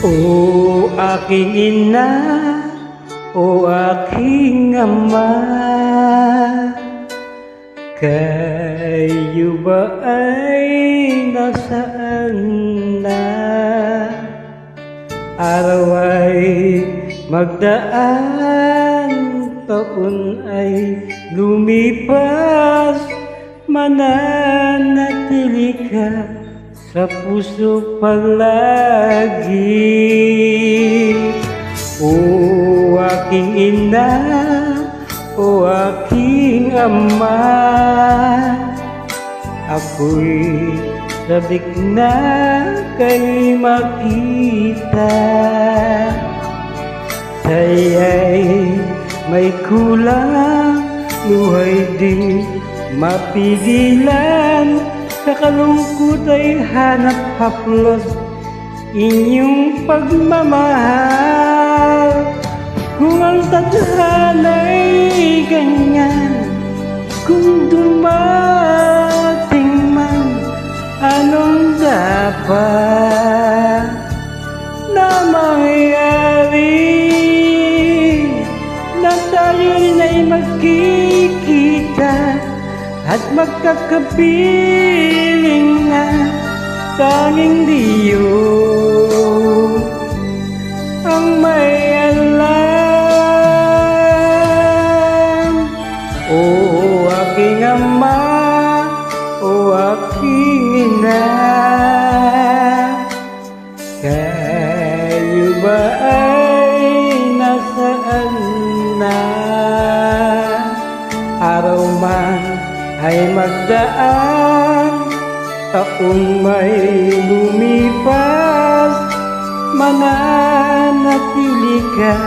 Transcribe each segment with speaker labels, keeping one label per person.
Speaker 1: O aking ina, o aking ama, kayo ba ay nasaan na? Araw ay magdaan, taon ay lumipas, mananatili ka sa puso palagi. O aking ina, o aking ama, ako'y sabik na kay makita. Sa'yo'y may kulang, luhay di mapigilan. Sa kalungkot ay hanap haplos inyong pagmamahal. Kung ang tadhana'y ganyan, kung dumating man, anong dapat na mangyari? Na tayo rin ay magkikita at magkakapiling na tanging Diyos ang may alam. O aking ama, o aking ina, kayo ba ay nasaan na? Araw man ay magdaan, taon may lumipas, mananatili ka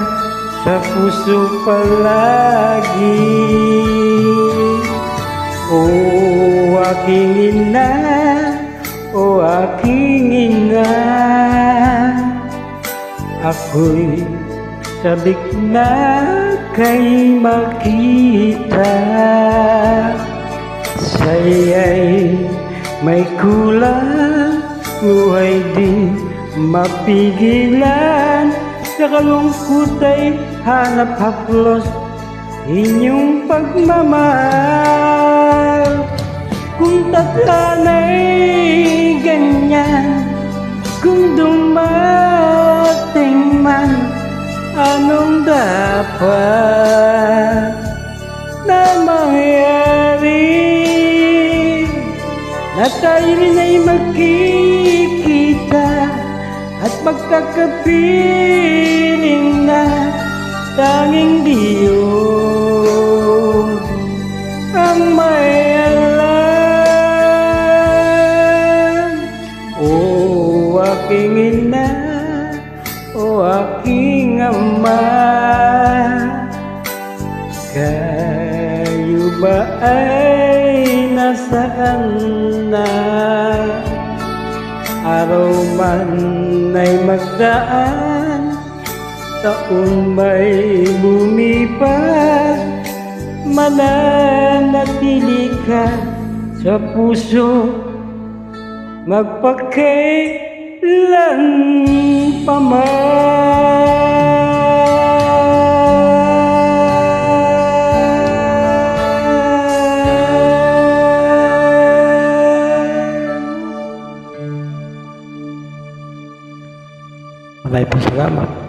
Speaker 1: sa puso palagi. O aking ina, o aking ina, ako'y sabik na kay makita. Sa'yo'y may kulang, luhay di mapigilan. Sa kalungkot ay hanap haplos inyong pagmamahal. Kung tadhana'y ganyan, kung dumating man, anong dapat na mangyari? Na tayo rin ay magkikita at magkakapiling na tanging Diyos ang may alam. O aking ina, o aking ama, kayo ba ay nasaan na? Araw man ay magdaan, taon may lumipas, mananatili ka sa puso magpakailan pa man. Maraming salamat.